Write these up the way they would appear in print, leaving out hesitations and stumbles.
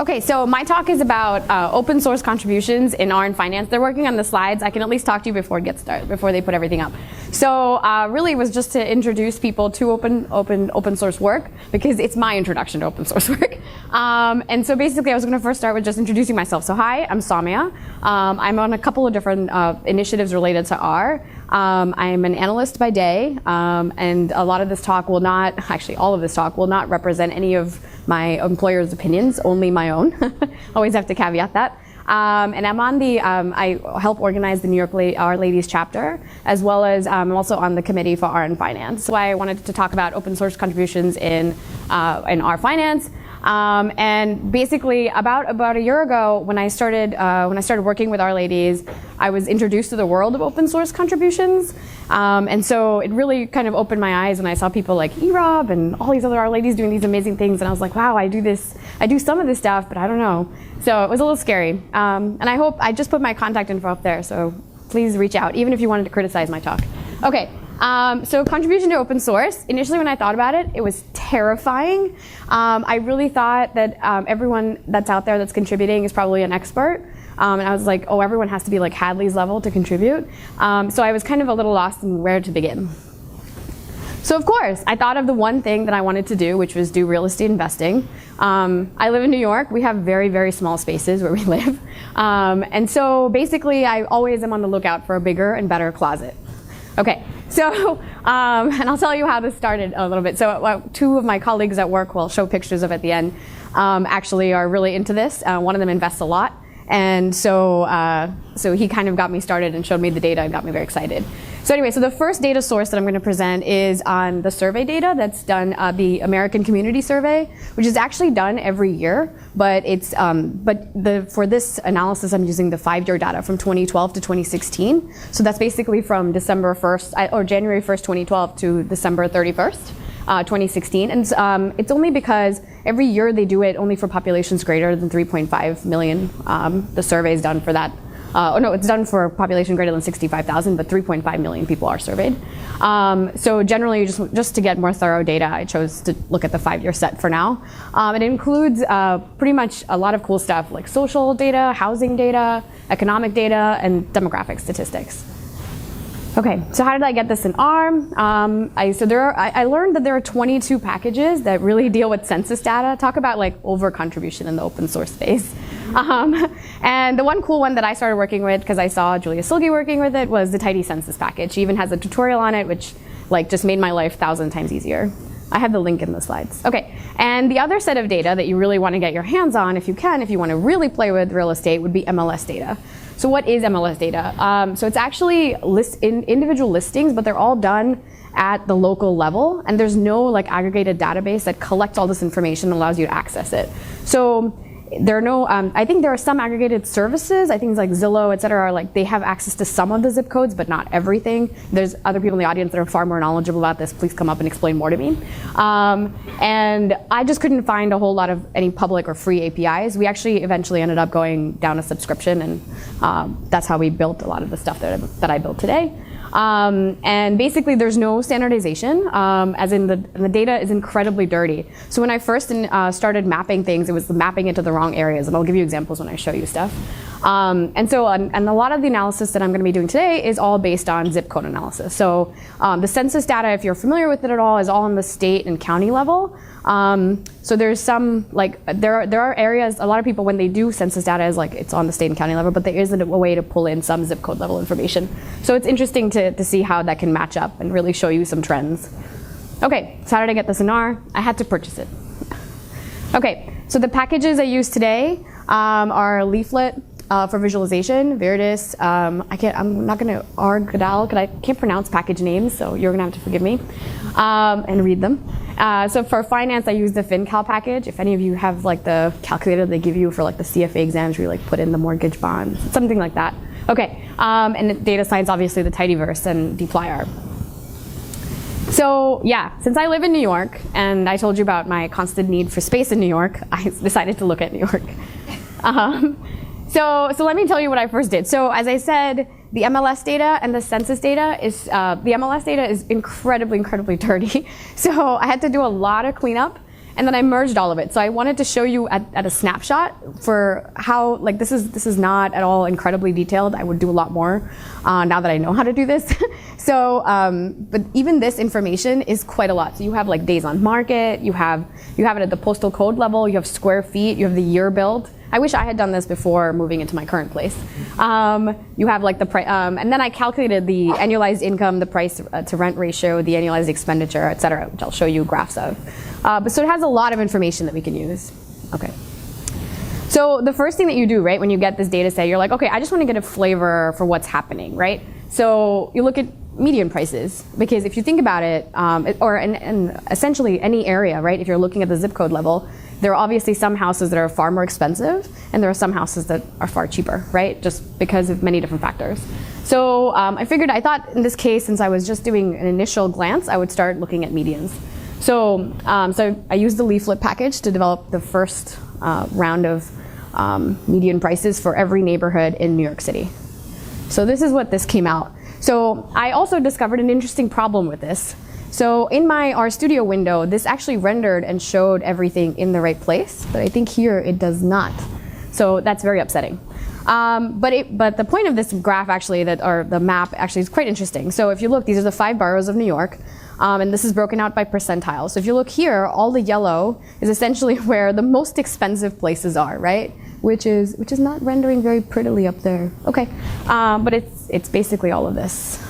Okay, so my talk is about open source contributions in R and finance. They're working on the slides. I can at least talk to you before it gets started, before they put everything up. So really it was just to introduce people to open source work, because it's my introduction to open source work. And so basically I was gonna first start with just introducing myself. So hi, I'm Soumya. I'm on a couple of different initiatives related to R. I'm an analyst by day, and a lot of this talk will not, actually all of this talk will not represent any of my employer's opinions, only my own. Always have to caveat that. And I'm on the, I help organize the New York R Ladies chapter, as well as I'm also on the committee for R and finance. So I wanted to talk about open source contributions in R finance. And basically, about a year ago, when I started working with Our Ladies, I was introduced to the world of open source contributions, and so it really kind of opened my eyes when I saw people like eRob and all these other Our Ladies doing these amazing things, and I was like, wow, I do some of this stuff, but I don't know. So it was a little scary, and I just put my contact info up there, so please reach out, even if you wanted to criticize my talk. Okay. So contribution to open source, initially when I thought about it, it was terrifying. I really thought that everyone that's out there that's contributing is probably an expert. And I was like, oh, everyone has to be like Hadley's level to contribute. So I was kind of a little lost in where to begin. So of course, I thought of the one thing that I wanted to do, which was do real estate investing. I live in New York. We have very, very small spaces where we live. And so basically, I always am on the lookout for a bigger and better closet. Okay, so, and I'll tell you how this started a little bit. So two of my colleagues at work, will show pictures of at the end, actually are really into this. One of them invests a lot. And so, so he kind of got me started and showed me the data and got me very excited. So anyway, so the first data source that I'm going to present is on the survey data that's done, the American Community Survey, which is actually done every year, but it's for this analysis I'm using the 5-year data from 2012 to 2016. So that's basically from December 1st or January 1st, 2012 to December 31st. 2016, and it's only because every year they do it only for populations greater than 3.5 million. The survey is done for that. Oh no, it's done for a population greater than 65,000, but 3.5 million people are surveyed. So generally, just to get more thorough data, I chose to look at the 5-year set for now. It includes pretty much a lot of cool stuff like social data, housing data, economic data, and demographic statistics. Okay, so how did I get this in R? I learned that there are 22 packages that really deal with census data. Talk about like over-contribution in the open source space. And the one cool one that I started working with, because I saw Julia Silge working with it, was the Tidy Census package. She even has a tutorial on it, which like just made my life 1,000 times easier. I have the link in the slides. Okay, and the other set of data that you really want to get your hands on, if you want to really play with real estate, would be MLS data. So what is MLS data? So it's actually individual listings, but they're all done at the local level, and there's no like aggregated database that collects all this information and allows you to access it. So there are no, I think there are some aggregated services. I think like Zillow, et cetera, are like they have access to some of the zip codes, but not everything. There's other people in the audience that are far more knowledgeable about this. Please come up and explain more to me. And I just couldn't find a whole lot of any public or free APIs. We actually eventually ended up going down a subscription, and that's how we built a lot of the stuff that I built today. And basically there's no standardization, as in the data is incredibly dirty. So when I first started mapping things, it was mapping into the wrong areas, and I'll give you examples when I show you stuff. And a lot of the analysis that I'm going to be doing today is all based on zip code analysis. So the census data, if you're familiar with it at all, is all on the state and county level. So there's some, like, there are areas, a lot of people when they do census data is like it's on the state and county level, but there isn't a way to pull in some zip code level information. So it's interesting to see how that can match up and really show you some trends. Okay, so how did I get this in R? I had to purchase it. Okay, so the packages I use today are Leaflet for visualization, Viridis. I'm not gonna Argodal, I can't pronounce package names, so you're gonna have to forgive me and read them. So for finance, I use the FinCal package. If any of you have like the calculator they give you for like the CFA exams, where you like put in the mortgage bonds, something like that. Okay, and data science, obviously the Tidyverse and dplyr. So yeah, since I live in New York, and I told you about my constant need for space in New York, I decided to look at New York. So let me tell you what I first did. So as I said, the MLS data and the census data is, the MLS data is incredibly, incredibly dirty. So I had to do a lot of cleanup. and then I merged all of it. So I wanted to show you at a snapshot for how, like, this is not at all incredibly detailed. I would do a lot more now that I know how to do this. So, but even this information is quite a lot. So you have like days on market, you have it at the postal code level, you have square feet, you have the year build. I wish I had done this before moving into my current place. You have like the price, and then I calculated the annualized income, the price to rent ratio, the annualized expenditure, et cetera, which I'll show you graphs of. But so it has a lot of information that we can use. Okay. So the first thing that you do, right, when you get this data set, you're like, okay, I just want to get a flavor for what's happening, right? So you look at median prices, because if you think about it, or in essentially any area, right, if you're looking at the zip code level, there are obviously some houses that are far more expensive, and there are some houses that are far cheaper, right? Just because of many different factors. So I thought in this case, since I was just doing an initial glance, I would start looking at medians. So I used the leaflet package to develop the first round of median prices for every neighborhood in New York City. So this is what this came out. So I also discovered an interesting problem with this. So in my RStudio window, this actually rendered and showed everything in the right place, but I think here it does not. So that's very upsetting. But the point of this graph actually, or the map actually, is quite interesting. So if you look, these are the 5 boroughs of New York, and this is broken out by percentile. So if you look here, all the yellow is essentially where the most expensive places are, right? Which is not rendering very prettily up there. Okay, but it's basically all of this.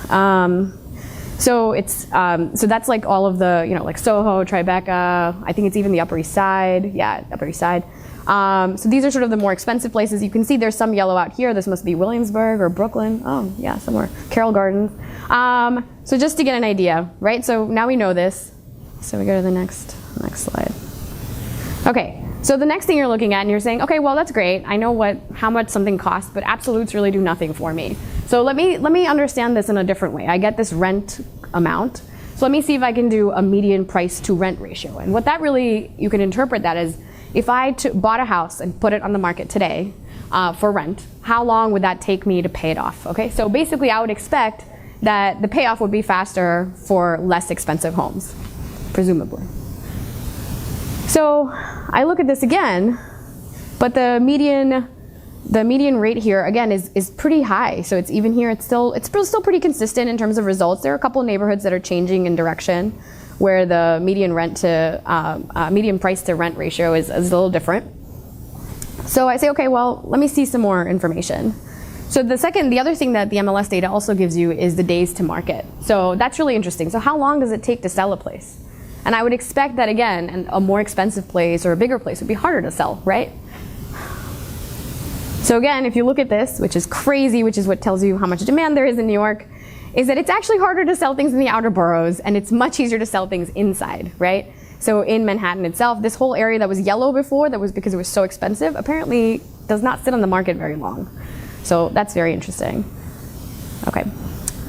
So that's like all of the, like Soho, Tribeca, I think it's even the Upper East Side. Yeah, Upper East Side. So these are sort of the more expensive places. You can see there's some yellow out here. This must be Williamsburg or Brooklyn. Oh, yeah, somewhere. Carroll Gardens. So just to get an idea, right? So now we know this. So we go to the next slide. Okay, so the next thing you're looking at and you're saying, okay, well, that's great. I know how much something costs, but absolutes really do nothing for me. So let me understand this in a different way. I get this rent amount. So let me see if I can do a median price to rent ratio. And what that really, you can interpret that as, if I bought a house and put it on the market today for rent, how long would that take me to pay it off? Okay, so basically I would expect that the payoff would be faster for less expensive homes, presumably. So I look at this again, but the median rate here again is pretty high. So it's even here. It's still pretty consistent in terms of results. There are a couple of neighborhoods that are changing in direction, where the median price to rent ratio is a little different. So I say, okay, well, let me see some more information. So the other thing that the MLS data also gives you is the days to market. So that's really interesting. So how long does it take to sell a place? And I would expect that again, a more expensive place or a bigger place would be harder to sell, right? So again, if you look at this, which is crazy, which is what tells you how much demand there is in New York, is that it's actually harder to sell things in the outer boroughs, and it's much easier to sell things inside, right? So in Manhattan itself, this whole area that was yellow before, that was because it was so expensive, apparently does not sit on the market very long. So that's very interesting. Okay.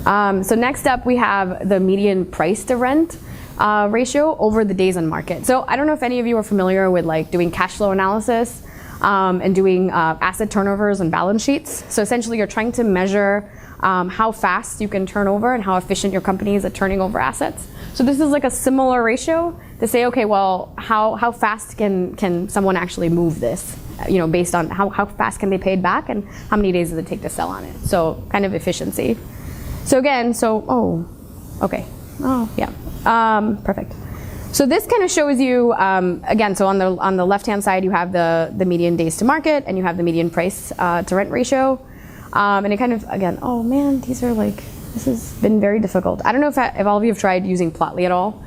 So next up, we have the median price to rent ratio over the days on market. So I don't know if any of you are familiar with like doing cash flow analysis and doing asset turnovers and balance sheets. So essentially, you're trying to measure how fast you can turn over and how efficient your company is at turning over assets. So this is like a similar ratio to say, okay, well, how fast can someone actually move this? Based on how fast can they pay it back and how many days does it take to sell on it? So kind of efficiency. So again, okay. Oh, yeah, perfect. So this kind of shows you, again, so on the left-hand side, you have the median days to market and you have the median price to rent ratio. And it kind of, again, oh man, this has been very difficult. I don't know if all of you have tried using Plotly at all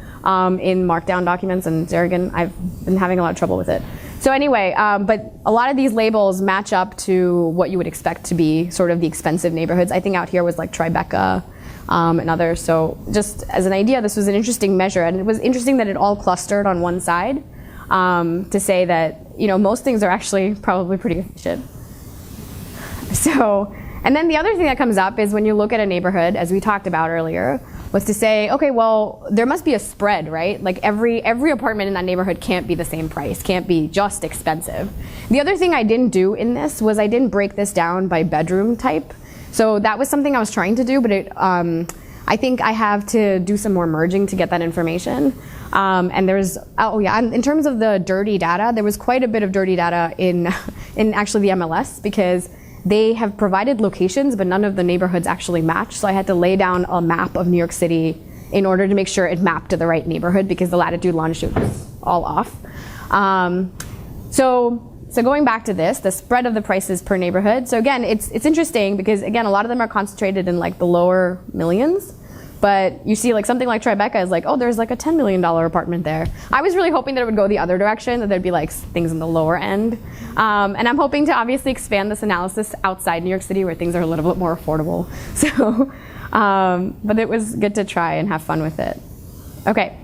in Markdown documents and Zerigan. I've been having a lot of trouble with it. So anyway, but a lot of these labels match up to what you would expect to be sort of the expensive neighborhoods. I think out here was like Tribeca and others. So just as an idea, this was an interesting measure. And it was interesting that it all clustered on one side to say that, most things are actually probably pretty efficient. So, and then the other thing that comes up is when you look at a neighborhood, as we talked about earlier, was to say, okay, well, there must be a spread, right? Like every apartment in that neighborhood can't be the same price, can't be just expensive. The other thing I didn't do in this was I didn't break this down by bedroom type. So that was something I was trying to do, but I I think I have to do some more merging to get that information. And there's, in terms of the dirty data, there was quite a bit of dirty data in actually the MLS, because they have provided locations, but none of the neighborhoods actually match. So I had to lay down a map of New York City in order to make sure it mapped to the right neighborhood, because the latitude, longitude was all off. So going back to this, the spread of the prices per neighborhood. So again, it's interesting because, again, a lot of them are concentrated in like the lower millions. But you see, like something like Tribeca is like, oh, there's like a $10 million apartment there. I was really hoping that it would go the other direction, that there'd be like things in the lower end. And I'm hoping to obviously expand this analysis outside New York City, where things are a little bit more affordable. So, but it was good to try and have fun with it. Okay,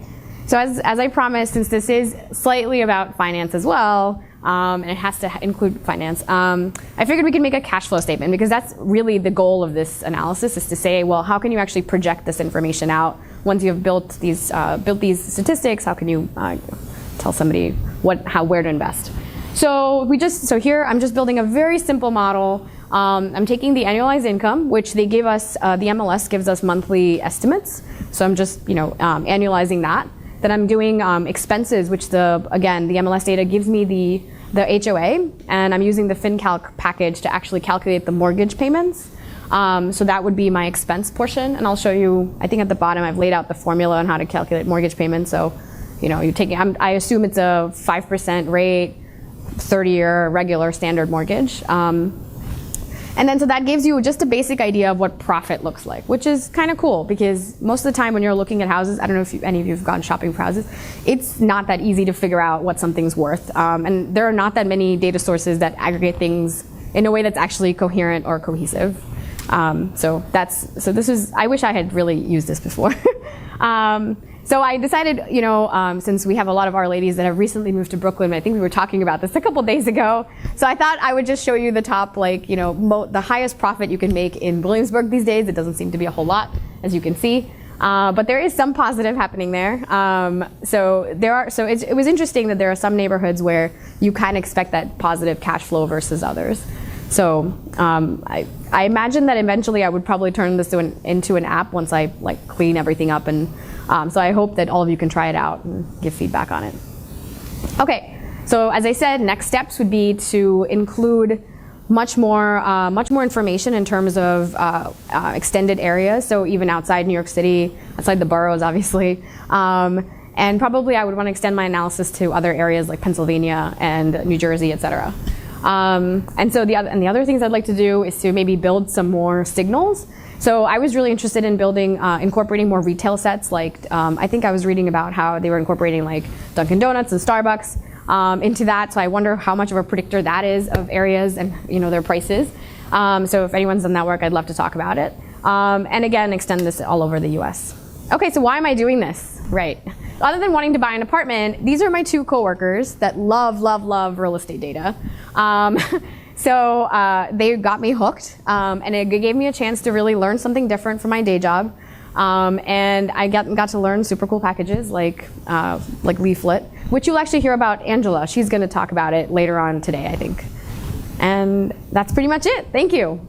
so as I promised, since this is slightly about finance as well, and it has to include finance, I figured we could make a cash flow statement, because that's really the goal of this analysis, is to say, well, how can you actually project this information out once you have built these statistics? How can you tell somebody where to invest? So here I'm just building a very simple model. I'm taking the annualized income, which they give us, the MLS gives us monthly estimates. So I'm just annualizing that. Then I'm doing expenses, which the MLS data gives me the HOA, and I'm using the FinCalc package to actually calculate the mortgage payments. So that would be my expense portion, and I'll show you, I think at the bottom I've laid out the formula on how to calculate mortgage payments. So, you're taking, I assume it's a 5% rate, 30-year regular standard mortgage. And then so that gives you just a basic idea of what profit looks like, which is kind of cool, because most of the time when you're looking at houses, I don't know if any of you have gone shopping for houses, it's not that easy to figure out what something's worth. And there are not that many data sources that aggregate things in a way that's actually coherent or cohesive. So this is, I wish I had really used this before. So I decided, since we have a lot of Our Ladies that have recently moved to Brooklyn, I think we were talking about this a couple days ago. So I thought I would just show you the top, the highest profit you can make in Williamsburg these days. It doesn't seem to be a whole lot, as you can see. But there is some positive happening there. It was interesting that there are some neighborhoods where you kind of expect that positive cash flow versus others. So I imagine that eventually I would probably turn this into an app once I clean everything up, and so I hope that all of you can try it out and give feedback on it. Okay, so as I said, next steps would be to include much more information in terms of extended areas, so even outside New York City, outside the boroughs, obviously. And probably I would want to extend my analysis to other areas like Pennsylvania and New Jersey, et cetera. And so the other things I'd like to do is to maybe build some more signals. So I was really interested in incorporating more retail sets. I think I was reading about how they were incorporating like Dunkin' Donuts and Starbucks into that. So I wonder how much of a predictor that is of areas and their prices. So if anyone's done that work, I'd love to talk about it. And again, extend this all over the US. Okay, so why am I doing this? Right. Other than wanting to buy an apartment, these are my two coworkers that love real estate data. So they got me hooked, and it gave me a chance to really learn something different from my day job. And I got to learn super cool packages like Leaflet, which you'll actually hear about Angela. She's going to talk about it later on today, I think. And that's pretty much it. Thank you.